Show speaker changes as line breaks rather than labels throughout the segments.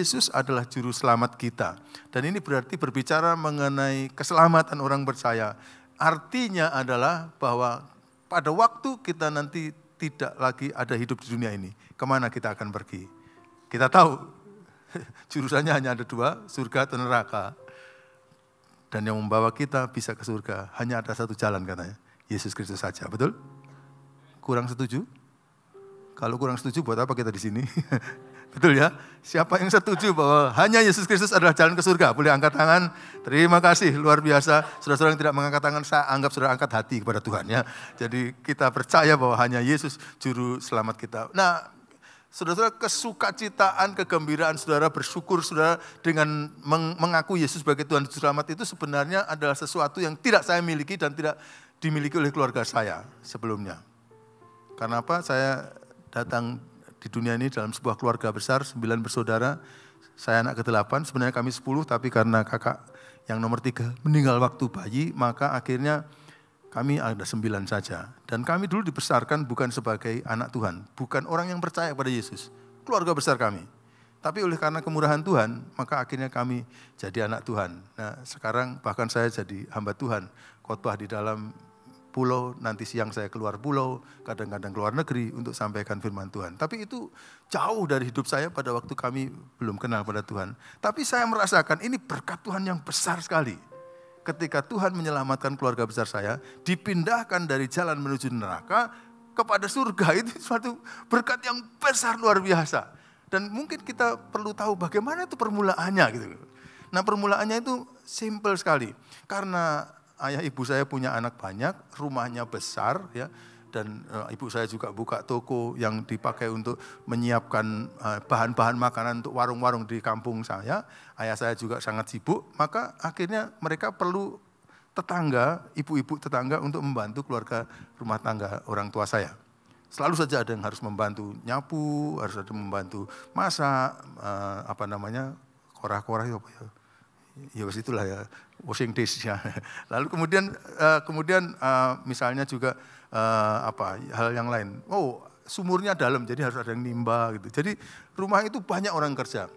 Yesus adalah juru selamat kita. Dan ini berarti berbicara mengenai keselamatan orang percaya. Artinya adalah bahwa pada waktu kita nanti tidak lagi ada hidup di dunia ini, kemana kita akan pergi? Kita tahu jurusannya hanya ada dua, surga atau neraka. Dan yang membawa kita bisa ke surga hanya ada satu jalan katanya, Yesus Kristus saja. Betul? Kurang setuju? Kalau kurang setuju buat apa kita di sini? Betul ya? Siapa yang setuju bahwa hanya Yesus Kristus adalah jalan ke surga? Boleh angkat tangan. Terima kasih, luar biasa. Saudara-saudara yang tidak mengangkat tangan, saya anggap saudara angkat hati kepada Tuhan ya. Jadi kita percaya bahwa hanya Yesus juru selamat kita. Nah, saudara-saudara, kesukacitaan, kegembiraan saudara, bersyukur saudara dengan mengaku Yesus sebagai Tuhan juru selamat itu sebenarnya adalah sesuatu yang tidak saya miliki dan tidak dimiliki oleh keluarga saya sebelumnya. Karena apa? Saya datang di dunia ini dalam sebuah keluarga besar, 9 bersaudara. Saya anak ke-8, sebenarnya kami 10, tapi karena kakak yang nomor 3 meninggal waktu bayi, maka akhirnya kami ada 9 saja. Dan kami dulu dibesarkan bukan sebagai anak Tuhan, bukan orang yang percaya pada Yesus. Keluarga besar kami. Tapi oleh karena kemurahan Tuhan, maka akhirnya kami jadi anak Tuhan. Nah, sekarang bahkan saya jadi hamba Tuhan, khotbah di dalam pulau, nanti siang saya keluar pulau, kadang-kadang keluar negeri untuk sampaikan firman Tuhan. Tapi itu jauh dari hidup saya pada waktu kami belum kenal pada Tuhan. Tapi saya merasakan ini berkat Tuhan yang besar sekali. Ketika Tuhan menyelamatkan keluarga besar saya, dipindahkan dari jalan menuju neraka kepada surga, itu suatu berkat yang besar luar biasa. Dan mungkin kita perlu tahu bagaimana itu permulaannya gitu. Nah, permulaannya itu simple sekali. Karena ayah ibu saya punya anak banyak, rumahnya besar ya, dan ibu saya juga buka toko yang dipakai untuk menyiapkan bahan-bahan makanan untuk warung-warung di kampung saya. Ayah saya juga sangat sibuk, maka akhirnya mereka perlu tetangga, ibu-ibu tetangga untuk membantu keluarga rumah tangga orang tua saya. Selalu saja ada yang harus membantu nyapu, harus ada yang membantu masak, korah-korah apa ya. Ya itulah ya, washing dish ya. Lalu kemudian misalnya juga hal yang lain. Oh, sumurnya dalam, jadi harus ada yang nimba gitu. Jadi rumah itu banyak orang kerja,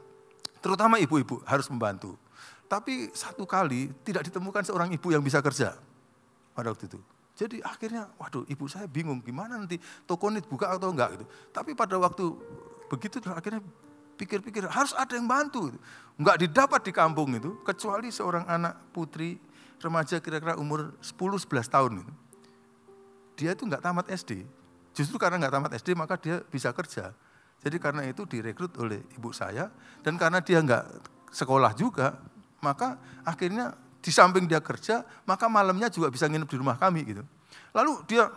terutama ibu-ibu harus membantu. Tapi satu kali tidak ditemukan seorang ibu yang bisa kerja pada waktu itu. Jadi akhirnya, waduh, ibu saya bingung gimana nanti toko ini buka atau enggak gitu. Tapi pada waktu begitu akhirnya pikir-pikir harus ada yang bantu. Enggak didapat di kampung itu, kecuali seorang anak putri remaja kira-kira umur 10-11 tahun. Itu. Dia itu enggak tamat SD. Justru karena enggak tamat SD maka dia bisa kerja. Jadi karena itu direkrut oleh ibu saya. Dan karena dia enggak sekolah juga, maka akhirnya di samping dia kerja, maka malamnya juga bisa nginep di rumah kami gitu. Lalu dia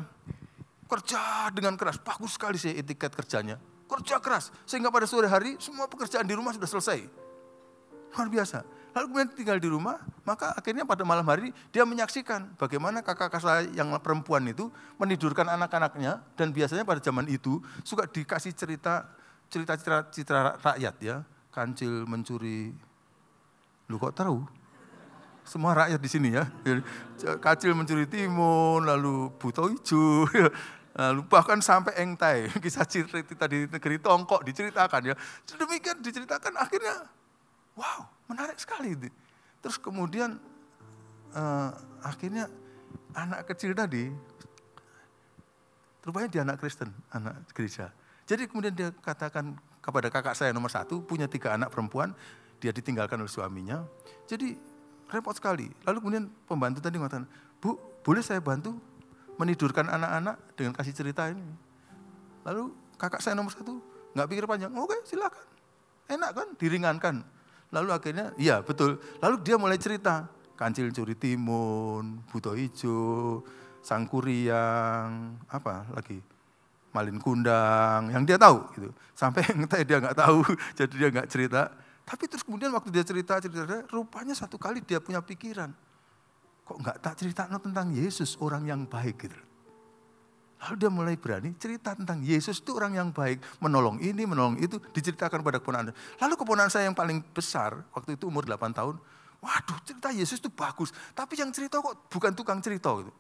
kerja dengan keras, bagus sekali sih etiket kerjanya. Kerja keras, sehingga pada sore hari semua pekerjaan di rumah sudah selesai. Luar biasa. Lalu kemudian tinggal di rumah, maka akhirnya pada malam hari dia menyaksikan bagaimana kakak-kakak saya yang perempuan itu menidurkan anak-anaknya, dan biasanya pada zaman itu suka dikasih cerita rakyat ya. Kancil mencuri, lu kok tahu? Semua rakyat di sini ya. Kancil mencuri timun, lalu buto hijau, lalu bahkan sampai engtai, kisah cerita di negeri Tongkok diceritakan ya. Demikian diceritakan akhirnya, wow, menarik sekali. Terus kemudian akhirnya anak kecil tadi, rupanya dia anak Kristen, anak gereja. Jadi kemudian dia katakan kepada kakak saya nomor 1, punya 3 anak perempuan, dia ditinggalkan oleh suaminya. Jadi repot sekali. Lalu kemudian pembantu tadi mengatakan, Bu, boleh saya bantu menidurkan anak-anak dengan kasih cerita ini? Lalu kakak saya nomor 1 nggak pikir panjang, oke silakan, enak kan, diringankan. Lalu akhirnya, iya betul. Lalu dia mulai cerita, kancil curi timun, buto hijau, sangkuriang, apa lagi, malin kundang, yang dia tahu gitu. Sampai yang dia nggak tahu, jadi dia nggak cerita. Tapi terus kemudian waktu dia cerita, rupanya satu kali dia punya pikiran, kok nggak tak cerita tentang Yesus, orang yang baik gitu. Lalu dia mulai berani cerita tentang Yesus itu orang yang baik, menolong ini, menolong itu, diceritakan pada keponakan. Lalu keponakan saya yang paling besar, waktu itu umur 8 tahun, waduh cerita Yesus itu bagus, tapi yang cerita kok bukan tukang cerita gitu.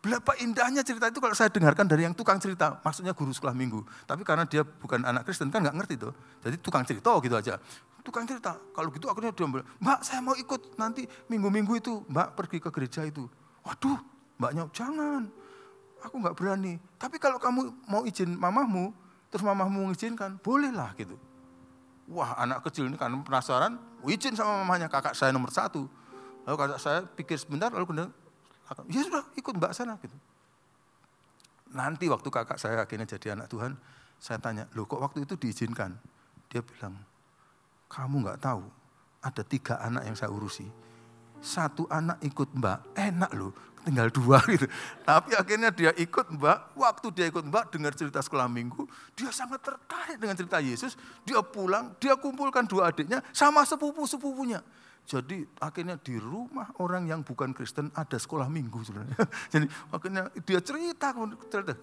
Berapa indahnya cerita itu kalau saya dengarkan dari yang tukang cerita, maksudnya guru sekolah minggu. Tapi karena dia bukan anak Kristen kan nggak ngerti tuh. Jadi tukang cerita gitu aja. Tukang cerita, kalau gitu akhirnya dia bilang, Mbak saya mau ikut nanti minggu-minggu itu, Mbak pergi ke gereja itu. Waduh, Mbaknya jangan, aku nggak berani. Tapi kalau kamu mau izin mamahmu, terus mamahmu mengizinkan, bolehlah gitu. Wah anak kecil ini kan penasaran, izin sama mamahnya, kakak saya nomor 1. Lalu kakak saya pikir sebentar, lalu kemudian, ya sudah ikut Mbak sana gitu. Nanti waktu kakak saya akhirnya jadi anak Tuhan, saya tanya, loh kok waktu itu diizinkan? Dia bilang, kamu nggak tahu, ada 3 anak yang saya urusi. 1 anak ikut Mbak, enak loh, tinggal 2 gitu. Tapi akhirnya dia ikut Mbak, waktu dia ikut Mbak dengar cerita sekolah minggu, dia sangat tertarik dengan cerita Yesus, dia pulang, dia kumpulkan 2 adiknya sama sepupu-sepupunya. Jadi akhirnya di rumah orang yang bukan Kristen ada sekolah minggu sebenarnya. Jadi akhirnya dia cerita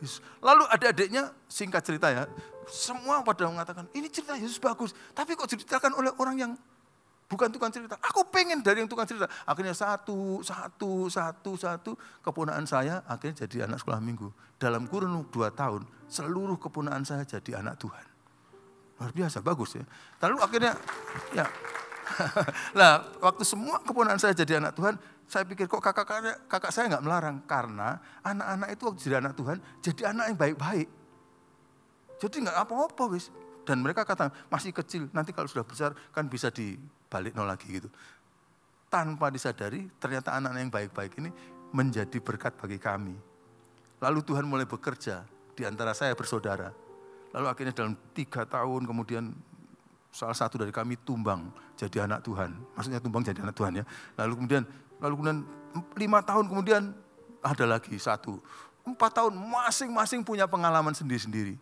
Yesus. Lalu adik-adiknya singkat cerita ya, semua pada mengatakan ini cerita Yesus bagus, tapi kok diceritakan oleh orang yang bukan tukang cerita. Aku pengen dari yang tukang cerita. Akhirnya satu keponakan saya akhirnya jadi anak sekolah minggu. Dalam kurun 2 tahun seluruh keponakan saya jadi anak Tuhan. Luar biasa, bagus ya. Lalu akhirnya ya. Nah, waktu semua keponakan saya jadi anak Tuhan, saya pikir kok kakak saya nggak melarang. Karena anak-anak itu waktu jadi anak Tuhan, jadi anak yang baik-baik. Jadi nggak apa-apa wis. Dan mereka kata masih kecil, nanti kalau sudah besar kan bisa dibalik nol lagi gitu. Tanpa disadari, ternyata anak-anak yang baik-baik ini menjadi berkat bagi kami. Lalu Tuhan mulai bekerja di antara saya bersaudara. Lalu akhirnya dalam 3 tahun kemudian salah satu dari kami tumbang jadi anak Tuhan. Maksudnya tumbang jadi anak Tuhan ya. Lalu kemudian 5 tahun kemudian ada lagi 1. 4 tahun masing-masing punya pengalaman sendiri-sendiri.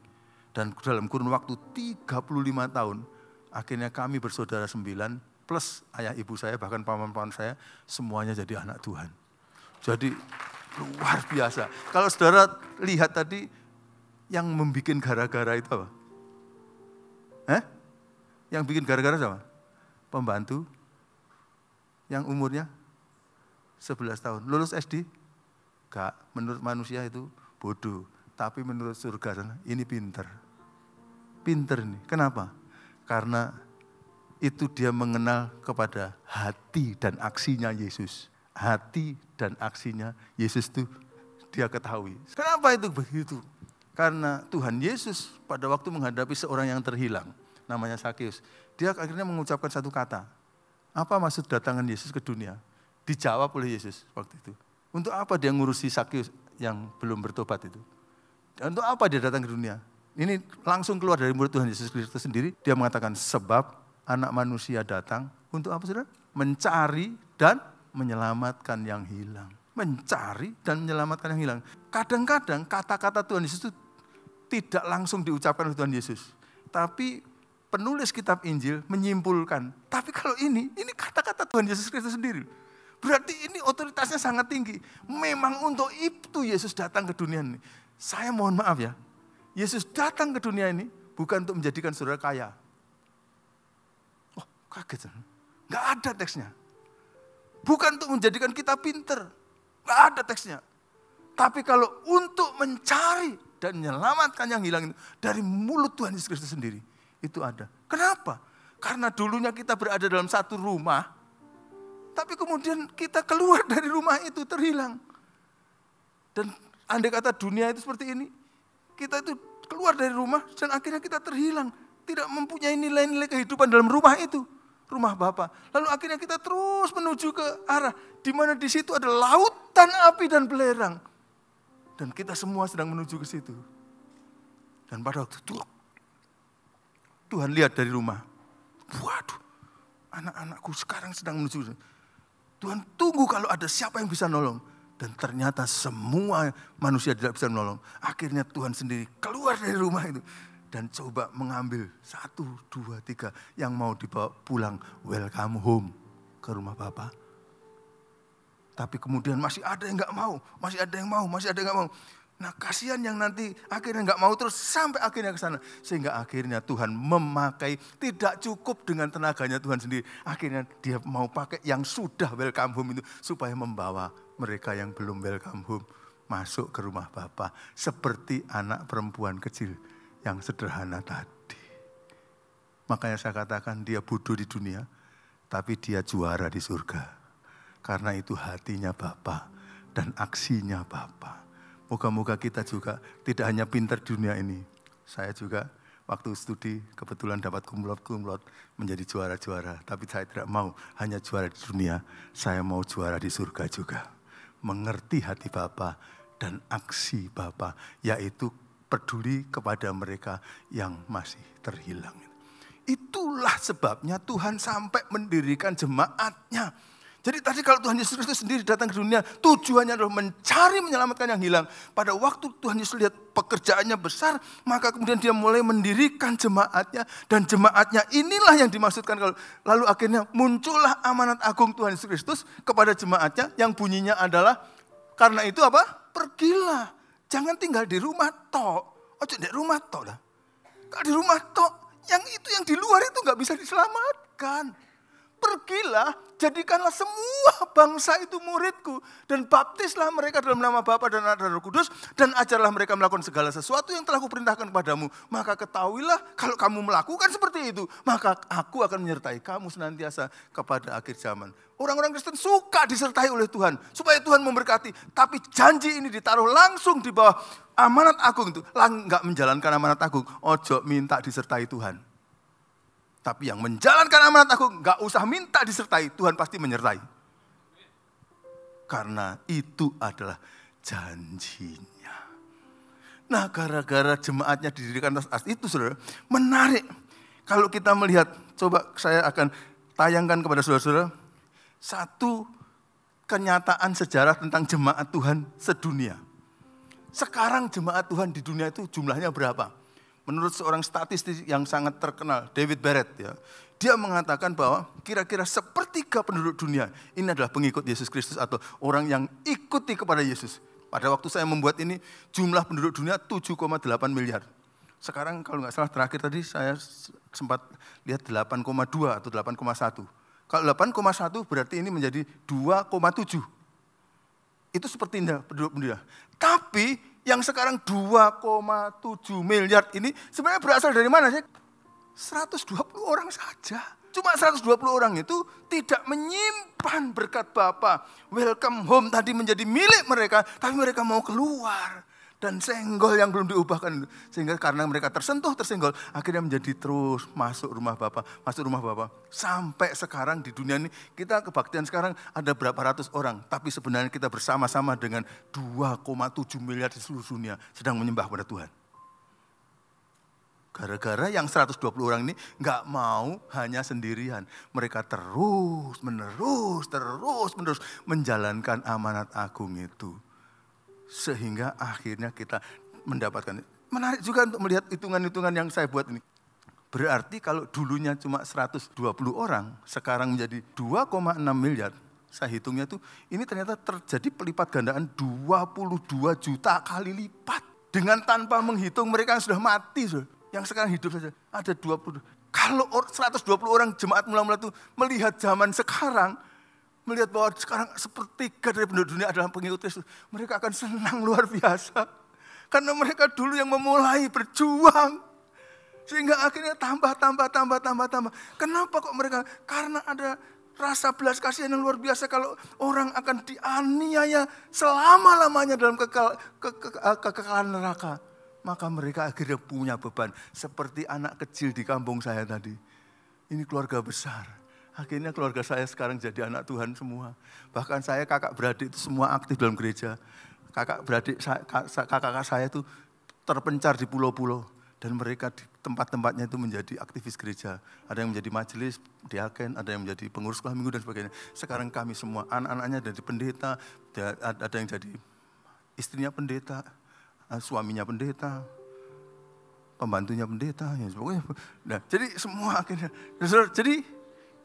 Dan dalam kurun waktu 35 tahun, akhirnya kami bersaudara 9, plus ayah ibu saya, bahkan paman-paman saya, semuanya jadi anak Tuhan. Jadi luar biasa. Kalau saudara lihat tadi, yang membuat gara-gara itu apa? Yang bikin gara-gara siapa? Pembantu yang umurnya 11 tahun. Lulus SD? Enggak, menurut manusia itu bodoh. Tapi menurut surga sana, ini pinter. Pinter nih, kenapa? Karena itu dia mengenal kepada hati dan aksinya Yesus. Hati dan aksinya Yesus itu dia ketahui. Kenapa itu begitu? Karena Tuhan Yesus pada waktu menghadapi seorang yang terhilang, namanya Sakeus, dia akhirnya mengucapkan satu kata. Apa maksud datangan Yesus ke dunia? Dijawab oleh Yesus waktu itu. Untuk apa dia ngurusi Sakeus yang belum bertobat itu? Dan untuk apa dia datang ke dunia? Ini langsung keluar dari mulut Tuhan Yesus Kristus sendiri. Dia mengatakan, sebab anak manusia datang untuk apa saudara? Mencari dan menyelamatkan yang hilang. Mencari dan menyelamatkan yang hilang. Kadang-kadang kata-kata Tuhan Yesus itu tidak langsung diucapkan oleh Tuhan Yesus. Tapi penulis kitab Injil menyimpulkan. Tapi kalau ini kata-kata Tuhan Yesus Kristus sendiri. Berarti ini otoritasnya sangat tinggi. Memang untuk itu Yesus datang ke dunia ini. Saya mohon maaf ya. Yesus datang ke dunia ini bukan untuk menjadikan saudara kaya. Oh, kaget. Enggak ada teksnya. Bukan untuk menjadikan kita pinter. Enggak ada teksnya. Tapi kalau untuk mencari dan menyelamatkan yang hilang itu dari mulut Tuhan Yesus Kristus sendiri, itu ada. Kenapa? Karena dulunya kita berada dalam satu rumah, tapi kemudian kita keluar dari rumah itu terhilang. Dan andai kata dunia itu seperti ini, kita itu keluar dari rumah dan akhirnya kita terhilang. Tidak mempunyai nilai-nilai kehidupan dalam rumah itu. Rumah Bapa. Lalu akhirnya kita terus menuju ke arah di mana di situ ada lautan api dan belerang. Dan kita semua sedang menuju ke situ. Dan pada waktu itu Tuhan lihat dari rumah. Waduh, anak-anakku sekarang sedang menuju. Tuhan tunggu kalau ada siapa yang bisa nolong. Dan ternyata semua manusia tidak bisa menolong. Akhirnya Tuhan sendiri keluar dari rumah itu. Dan coba mengambil 1, 2, 3 yang mau dibawa pulang. Welcome home ke rumah Bapa. Tapi kemudian masih ada yang gak mau. Masih ada yang mau, masih ada yang gak mau. Nah kasihan yang nanti akhirnya gak mau terus sampai akhirnya ke sana. Sehingga akhirnya Tuhan memakai, tidak cukup dengan tenaganya Tuhan sendiri. Akhirnya dia mau pakai yang sudah welcome home itu. Supaya membawa mereka yang belum welcome home masuk ke rumah Bapa seperti anak perempuan kecil yang sederhana tadi. Makanya saya katakan dia bodoh di dunia, tapi dia juara di surga. Karena itu hatinya Bapa dan aksinya Bapa. Moga-moga kita juga tidak hanya pintar di dunia ini. Saya juga waktu studi kebetulan dapat kumlot menjadi juara-juara. Tapi saya tidak mau hanya juara di dunia, saya mau juara di surga juga. Mengerti hati Bapa dan aksi Bapa, yaitu peduli kepada mereka yang masih terhilang. Itulah sebabnya Tuhan sampai mendirikan jemaatnya. Jadi tadi kalau Tuhan Yesus Kristus sendiri datang ke dunia, tujuannya adalah mencari menyelamatkan yang hilang. Pada waktu Tuhan Yesus lihat pekerjaannya besar, maka kemudian dia mulai mendirikan jemaatnya. Dan jemaatnya inilah yang dimaksudkan. Lalu akhirnya muncullah amanat agung Tuhan Yesus Kristus kepada jemaatnya yang bunyinya adalah, karena itu apa? Pergilah, jangan tinggal di rumah tok. Ojo di rumah tok lah. Kalau di rumah tok, yang itu yang di luar itu nggak bisa diselamatkan. Pergilah, jadikanlah semua bangsa itu muridku. Dan baptislah mereka dalam nama Bapa dan Anak dan Roh Kudus. Dan ajarlah mereka melakukan segala sesuatu yang telah kuperintahkan kepadamu. Maka ketahuilah kalau kamu melakukan seperti itu, maka aku akan menyertai kamu senantiasa kepada akhir zaman. Orang-orang Kristen suka disertai oleh Tuhan. Supaya Tuhan memberkati. Tapi janji ini ditaruh langsung di bawah amanat agung itu. Enggak menjalankan amanat agung, ojo minta disertai Tuhan. Tapi yang menjalankan amanat agung gak usah minta disertai, Tuhan pasti menyertai. Karena itu adalah janjinya. Nah, gara-gara jemaatnya didirikan atas itu, saudara, menarik. Kalau kita melihat, coba saya akan tayangkan kepada saudara-saudara satu kenyataan sejarah tentang jemaat Tuhan sedunia. Sekarang jemaat Tuhan di dunia itu jumlahnya berapa? Menurut seorang statistik yang sangat terkenal, David Barrett, ya, dia mengatakan bahwa kira-kira sepertiga penduduk dunia ini adalah pengikut Yesus Kristus atau orang yang ikuti kepada Yesus. Pada waktu saya membuat ini, jumlah penduduk dunia 7,8 miliar. Sekarang kalau nggak salah terakhir tadi saya sempat lihat 8,2 atau 8,1. Kalau 8,1 berarti ini menjadi 2,7. Itu sepertiga penduduk dunia. Tapi yang sekarang 2,7 miliar ini sebenarnya berasal dari mana sih? 120 orang saja. Cuma 120 orang itu tidak menyimpan berkat Bapa. Welcome home tadi menjadi milik mereka, tapi mereka mau keluar. Dan senggol yang belum diubahkan. Sehingga karena mereka tersentuh, tersenggol, akhirnya menjadi terus masuk rumah Bapa, masuk rumah Bapa. Sampai sekarang di dunia ini, kita kebaktian sekarang ada berapa ratus orang. Tapi sebenarnya kita bersama-sama dengan 2,7 miliar di seluruh dunia sedang menyembah kepada Tuhan. Gara-gara yang 120 orang ini gak mau hanya sendirian. Mereka terus menerus menjalankan amanat agung itu. Sehingga akhirnya kita mendapatkan. Menarik juga untuk melihat hitungan-hitungan yang saya buat ini. Berarti kalau dulunya cuma 120 orang, sekarang menjadi 2,6 miliar. Saya hitungnya tuh, ini ternyata terjadi pelipat gandaan 22 juta kali lipat. Dengan tanpa menghitung mereka yang sudah mati. Yang sekarang hidup saja, ada 20. Kalau 120 orang jemaat mula-mula itu melihat zaman sekarang, melihat bahwa sekarang sepertiga dari penduduk dunia adalah pengikut Kristus, mereka akan senang luar biasa. Karena mereka dulu yang memulai berjuang. Sehingga akhirnya tambah. Kenapa kok mereka? Karena ada rasa belas kasihan yang luar biasa kalau orang akan dianiaya selama-lamanya dalam kekekalan neraka. Maka mereka akhirnya punya beban. Seperti anak kecil di kampung saya tadi. Ini keluarga besar. Akhirnya keluarga saya sekarang jadi anak Tuhan semua. Bahkan saya kakak beradik itu semua aktif dalam gereja. Kakak saya itu terpencar di pulau-pulau. Dan mereka di tempat-tempatnya itu menjadi aktivis gereja. Ada yang menjadi majelis, diaken, ada yang menjadi pengurus sekolah minggu dan sebagainya. Sekarang kami semua, anak-anaknya jadi pendeta, ada yang jadi istrinya pendeta, suaminya pendeta, pembantunya pendeta, ya sebagainya. Nah, jadi semua akhirnya. Jadi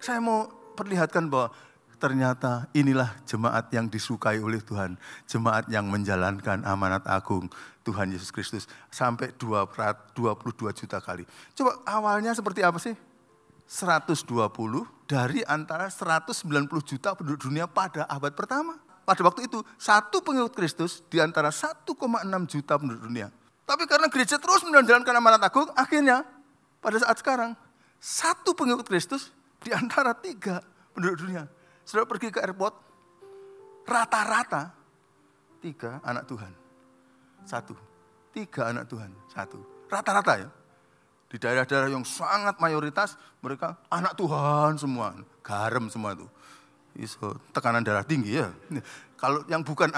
saya mau perlihatkan bahwa ternyata inilah jemaat yang disukai oleh Tuhan. Jemaat yang menjalankan amanat agung Tuhan Yesus Kristus sampai 22 juta kali. Coba awalnya seperti apa sih? 120 dari antara 190 juta penduduk dunia pada abad pertama. pada waktu itu satu pengikut Kristus di antara 1,6 juta penduduk dunia. Tapi karena gereja terus menjalankan amanat agung, akhirnya pada saat sekarang satu pengikut Kristus di antara 3 penduduk dunia. Saudara pergi ke airport, rata-rata 3 anak Tuhan. 3 anak Tuhan, 1. Rata-rata ya. Di daerah-daerah yang sangat mayoritas, mereka anak Tuhan semua. Garam semua itu. Iso, tekanan darah tinggi ya. Kalau yang bukan,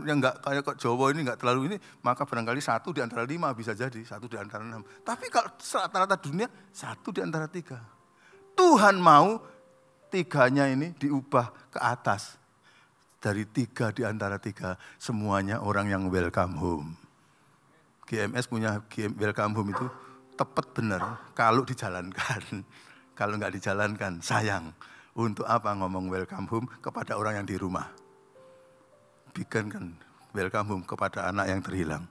yang enggak kayak Jawa ini enggak terlalu ini, maka barangkali 1 di antara 5 bisa jadi, 1 di antara 6. Tapi kalau rata-rata dunia, 1 di antara 3. Tuhan mau 3-nya ini diubah ke atas. Dari 3 di antara 3, semuanya orang yang welcome home. GMS punya welcome home itu tepat benar kalau dijalankan. Kalau enggak dijalankan, sayang. Untuk apa ngomong welcome home kepada orang yang di rumah? Bikinkan welcome home kepada anak yang terhilang.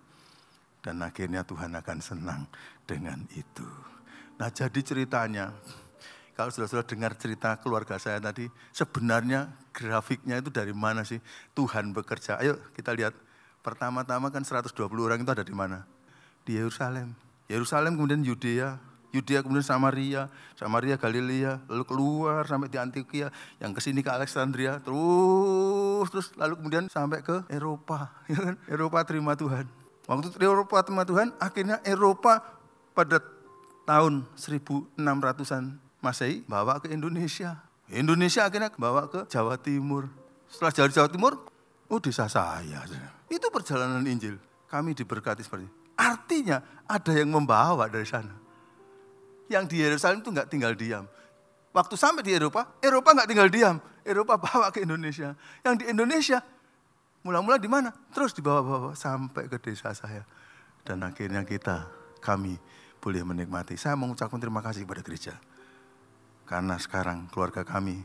Dan akhirnya Tuhan akan senang dengan itu. Nah jadi ceritanya, kalau saudara-saudara dengar cerita keluarga saya tadi, sebenarnya grafiknya itu dari mana sih Tuhan bekerja? Ayo kita lihat, pertama-tama kan 120 orang itu ada di mana? Di Yerusalem. Yerusalem kemudian Yudea kemudian Samaria Galilea, lalu keluar sampai di Antioquia, yang kesini ke Alexandria, terus lalu kemudian sampai ke Eropa, ya kan? Eropa terima Tuhan. Waktu Eropa terima Tuhan, akhirnya Eropa pada tahun 1600-an Masehi bawa ke Indonesia. Indonesia akhirnya bawa ke Jawa Timur. Setelah Jawa Timur, desa saya. Itu perjalanan Injil. Kami diberkati seperti itu. Artinya ada yang membawa dari sana. Yang di Yerusalem itu enggak tinggal diam. Waktu sampai di Eropa enggak tinggal diam. Eropa bawa ke Indonesia. Yang di Indonesia, mula-mula di mana? Terus dibawa-bawa sampai ke desa saya. Dan akhirnya kami boleh menikmati. Saya mengucapkan terima kasih kepada gereja. Karena sekarang keluarga kami,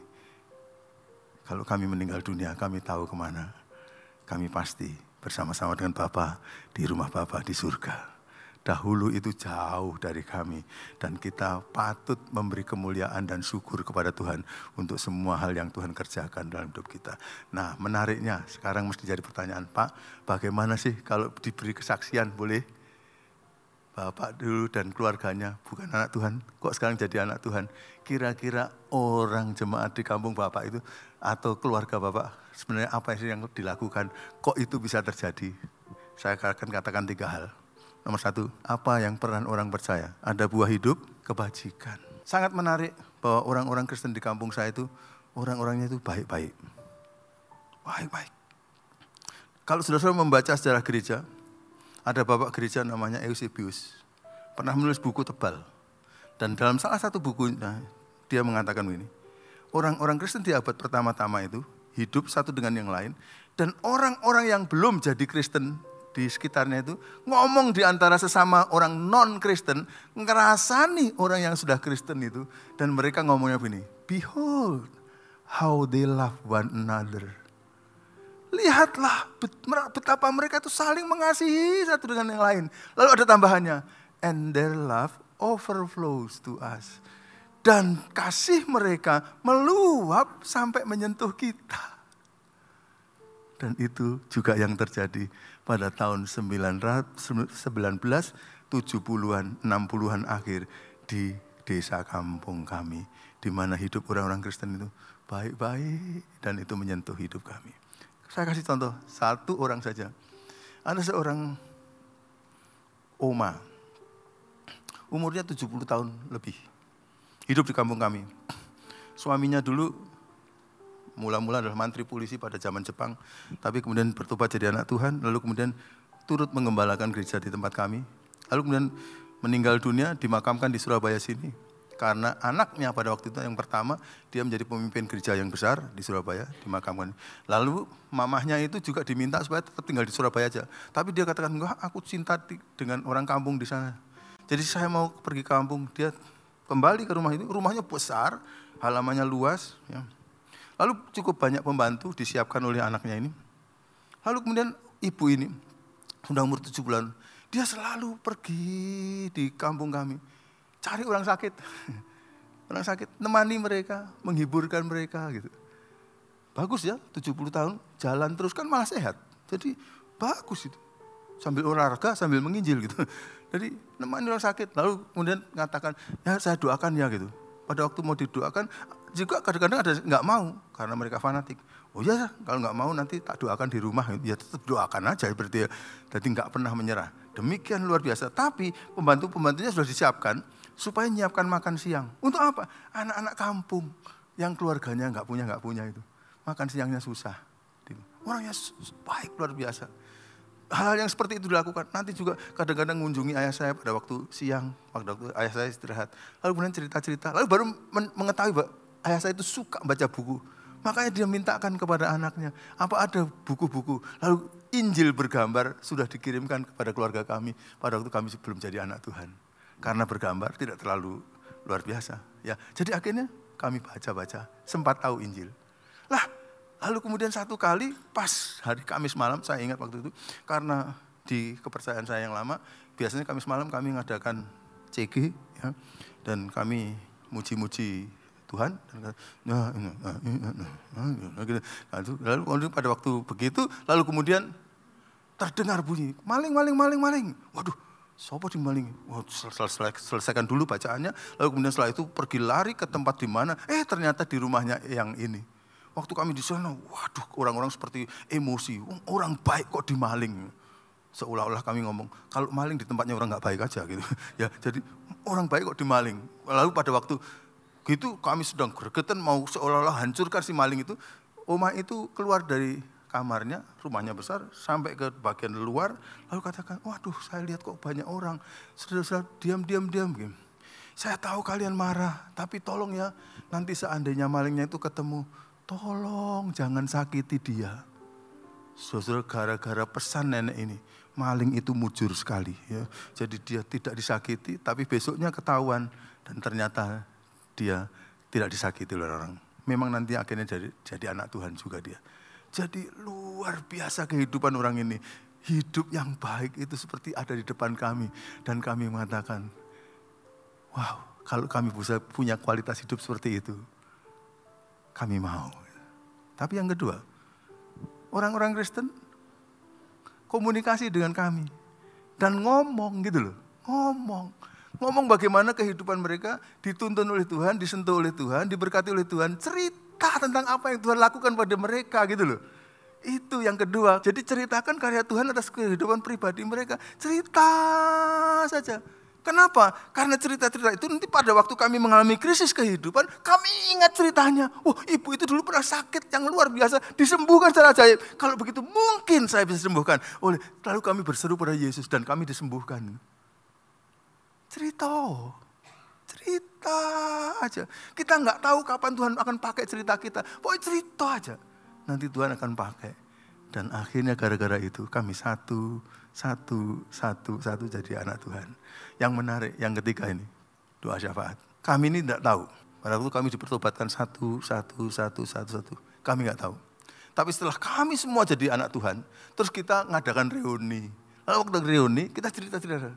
kalau kami meninggal dunia, kami tahu kemana. Kami pasti bersama-sama dengan Bapa di rumah Bapa di surga. Dahulu itu jauh dari kami. Dan kita patut memberi kemuliaan dan syukur kepada Tuhan untuk semua hal yang Tuhan kerjakan dalam hidup kita. Nah menariknya, sekarang mesti jadi pertanyaan, Pak, bagaimana sih kalau diberi kesaksian, boleh? Bapak dulu dan keluarganya bukan anak Tuhan, kok sekarang jadi anak Tuhan? Kira-kira orang jemaat di kampung Bapak itu, atau keluarga Bapak, sebenarnya apa sih yang dilakukan? Kok itu bisa terjadi? Saya akan katakan 3 hal. Nomor 1, apa yang peran orang percaya? Ada buah hidup, kebajikan. Sangat menarik bahwa orang-orang Kristen di kampung saya itu, orang-orangnya itu baik-baik. Baik-baik. Kalau saudara-saudara membaca sejarah gereja, ada bapak gereja namanya Eusebius. Pernah menulis buku tebal. Dan dalam salah satu bukunya, dia mengatakan begini. Orang-orang Kristen di abad pertama-tama itu, hidup satu dengan yang lain. Dan orang-orang yang belum jadi Kristen di sekitarnya itu ngomong di antara sesama orang non-Kristen, ngerasani orang yang sudah Kristen itu, dan mereka ngomongnya begini, behold how they love one another. Lihatlah betapa mereka itu saling mengasihi satu dengan yang lain. Lalu ada tambahannya, and their love overflows to us. Dan kasih mereka meluap sampai menyentuh kita. Dan itu juga yang terjadi pada tahun 1970-an, 60-an akhir di desa kampung kami. Di mana hidup orang-orang Kristen itu baik-baik dan itu menyentuh hidup kami. Saya kasih contoh, 1 orang saja. Ada seorang oma, umurnya 70 tahun lebih. Hidup di kampung kami. Suaminya dulu mula-mula adalah mantri polisi pada zaman Jepang, tapi kemudian bertobat jadi anak Tuhan, lalu kemudian turut menggembalakan gereja di tempat kami. Lalu kemudian meninggal dunia, dimakamkan di Surabaya sini. Karena anaknya pada waktu itu yang pertama, dia menjadi pemimpin gereja yang besar di Surabaya, dimakamkan. Lalu mamahnya itu juga diminta supaya tetap tinggal di Surabaya aja. Tapi dia katakan, enggak, aku cinta dengan orang kampung di sana. Jadi saya mau pergi ke kampung. Dia kembali ke rumah itu, rumahnya besar, halamannya luas, ya. Lalu cukup banyak pembantu disiapkan oleh anaknya ini. Lalu kemudian ibu ini, sudah umur 7 bulan, dia selalu pergi di kampung kami. Cari orang sakit. Orang sakit, nemani mereka, menghiburkan mereka gitu. bagus ya, 70 tahun jalan terus kan malah sehat. Jadi bagus itu. Sambil olahraga, sambil menginjil gitu. Jadi nemani orang sakit, lalu kemudian mengatakan, ya saya doakan ya gitu. Pada waktu mau didoakan, juga kadang-kadang ada nggak mau, karena mereka fanatik. Oh ya, kalau nggak mau nanti tak doakan di rumah, ya tetap doakan aja berarti ya. Jadi nggak pernah menyerah. Demikian luar biasa. Tapi pembantu-pembantunya sudah disiapkan, supaya menyiapkan makan siang. Untuk apa? Anak-anak kampung yang keluarganya nggak punya itu. Makan siangnya susah. Orangnya baik luar biasa. Hal yang seperti itu dilakukan. Nanti juga kadang-kadang mengunjungi ayah saya pada waktu siang, pada waktu ayah saya istirahat. Lalu kemudian cerita-cerita. Lalu baru mengetahui bahwa ayah saya itu suka baca buku. Makanya dia mintakan kepada anaknya, apa ada buku-buku. Lalu Injil bergambar sudah dikirimkan kepada keluarga kami pada waktu kami belum jadi anak Tuhan. Karena bergambar tidak terlalu luar biasa. Ya, jadi akhirnya kami baca-baca, sempat tahu Injil. Lah, lalu kemudian satu kali pas hari Kamis malam, saya ingat waktu itu, karena di kepercayaan saya yang lama, biasanya Kamis malam kami mengadakan CG, ya, dan kami muji-muji Tuhan. Lalu pada waktu begitu, lalu kemudian terdengar bunyi, maling. Waduh, siapa yang maling? Selesaikan dulu bacaannya, lalu kemudian setelah itu pergi lari ke tempat di mana, ternyata di rumahnya yang ini. Waktu kami di sana, waduh, orang-orang seperti emosi, orang baik kok dimaling. Seolah-olah kami ngomong, kalau maling di tempatnya orang nggak baik aja gitu. Ya, jadi orang baik kok dimaling. Lalu pada waktu gitu kami sedang gregetan mau seolah-olah hancurkan si maling itu. Oma itu keluar dari kamarnya, rumahnya besar, sampai ke bagian luar, lalu katakan, waduh, saya lihat kok banyak orang. Saudara-saudara, diam. Gitu. Saya tahu kalian marah, tapi tolong ya, nanti seandainya malingnya itu ketemu, tolong jangan sakiti dia. Saudara, gara-gara pesan nenek ini, maling itu mujur sekali. Ya. Jadi dia tidak disakiti, tapi besoknya ketahuan. Dan ternyata dia tidak disakiti oleh orang. Memang nanti akhirnya jadi anak Tuhan juga dia. Jadi luar biasa kehidupan orang ini. Hidup yang baik itu seperti ada di depan kami. Dan kami mengatakan, wow, kalau kami bisa punya kualitas hidup seperti itu, kami mau. Tapi yang kedua, orang-orang Kristen komunikasi dengan kami. Dan ngomong gitu loh, ngomong bagaimana kehidupan mereka dituntun oleh Tuhan, disentuh oleh Tuhan, diberkati oleh Tuhan. Cerita tentang apa yang Tuhan lakukan pada mereka gitu loh. Itu yang kedua. Jadi ceritakan karya Tuhan atas kehidupan pribadi mereka. Cerita saja. Kenapa? Karena cerita-cerita itu nanti pada waktu kami mengalami krisis kehidupan, kami ingat ceritanya. Oh, ibu itu dulu pernah sakit yang luar biasa, disembuhkan secara ajaib. Kalau begitu mungkin saya bisa disembuhkan. Lalu kami berseru pada Yesus dan kami disembuhkan. Cerita aja. Kita nggak tahu kapan Tuhan akan pakai cerita kita. Pokoknya cerita aja. Nanti Tuhan akan pakai. Dan akhirnya gara-gara itu kami satu jadi anak Tuhan. Yang menarik, yang ketiga ini, doa syafaat. Kami ini tidak tahu. Pada waktu kami dipertobatkan satu. Kami nggak tahu. Tapi setelah kami semua jadi anak Tuhan, terus kita ngadakan reuni. Lalu waktu reuni, kita cerita-cerita.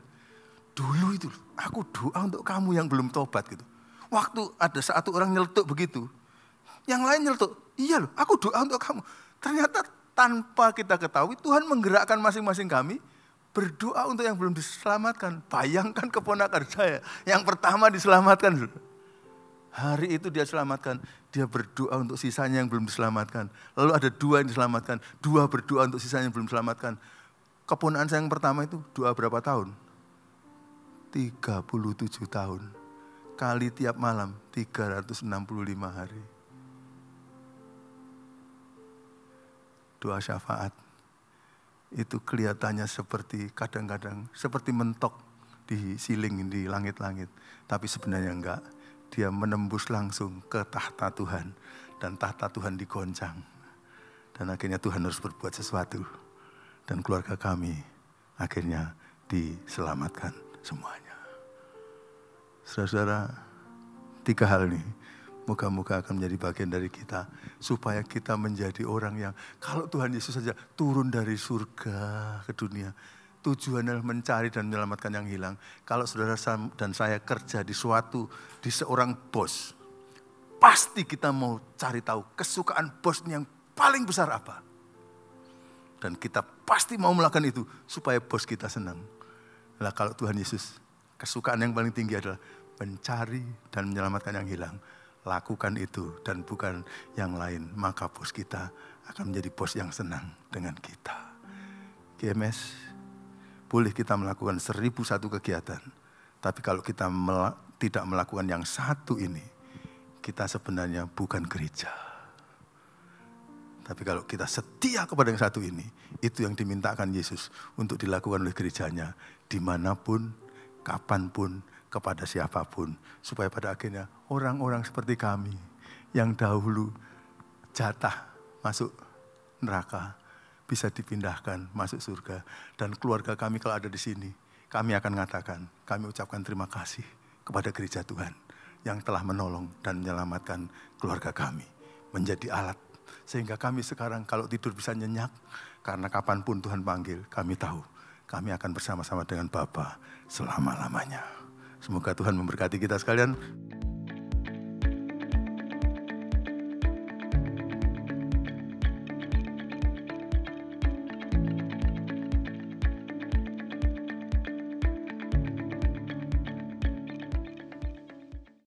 Dulu itu, aku doa untuk kamu yang belum tobat gitu. Waktu ada satu orang nyeletuk begitu, yang lain nyeletuk, iya loh, aku doa untuk kamu. Ternyata tanpa kita ketahui, Tuhan menggerakkan masing-masing kami, berdoa untuk yang belum diselamatkan. Bayangkan keponakan saya, yang pertama diselamatkan. Hari itu dia selamatkan, dia berdoa untuk sisanya yang belum diselamatkan. Lalu ada 2 yang diselamatkan, 2 berdoa untuk sisanya yang belum diselamatkan. Keponakan saya yang pertama itu doa berapa tahun? 37 tahun. Kali tiap malam, 365 hari. Doa syafaat. Itu kelihatannya seperti kadang-kadang seperti mentok di siling di langit-langit, tapi sebenarnya enggak. Dia menembus langsung ke tahta Tuhan dan tahta Tuhan digoncang. Dan akhirnya Tuhan harus berbuat sesuatu dan keluarga kami akhirnya diselamatkan semuanya. Saudara-saudara, 3 hal ini moga-moga akan menjadi bagian dari kita, supaya kita menjadi orang yang, kalau Tuhan Yesus saja turun dari surga ke dunia, tujuan adalah mencari dan menyelamatkan yang hilang. Kalau saudara dan saya kerja di seorang bos, pasti kita mau cari tahu kesukaan bos yang paling besar apa. Dan kita pasti mau melakukan itu supaya bos kita senang. Nah, kalau Tuhan Yesus, kesukaan yang paling tinggi adalah mencari dan menyelamatkan yang hilang. Lakukan itu dan bukan yang lain. Maka bos kita akan menjadi bos yang senang dengan kita. GMS, boleh kita melakukan 1001 kegiatan. Tapi kalau kita tidak melakukan yang satu ini, kita sebenarnya bukan gereja. Tapi kalau kita setia kepada yang satu ini, itu yang dimintakan Yesus untuk dilakukan oleh gerejanya. Dimanapun, kapanpun, kepada siapapun. Supaya pada akhirnya orang-orang seperti kami yang dahulu jatah masuk neraka bisa dipindahkan masuk surga. Dan keluarga kami kalau ada di sini, kami akan mengatakan, kami ucapkan terima kasih kepada gereja Tuhan yang telah menolong dan menyelamatkan keluarga kami. Menjadi alat. Sehingga kami sekarang kalau tidur bisa nyenyak, karena kapanpun Tuhan panggil, kami tahu kami akan bersama-sama dengan Bapa selama-lamanya. Semoga Tuhan memberkati kita sekalian.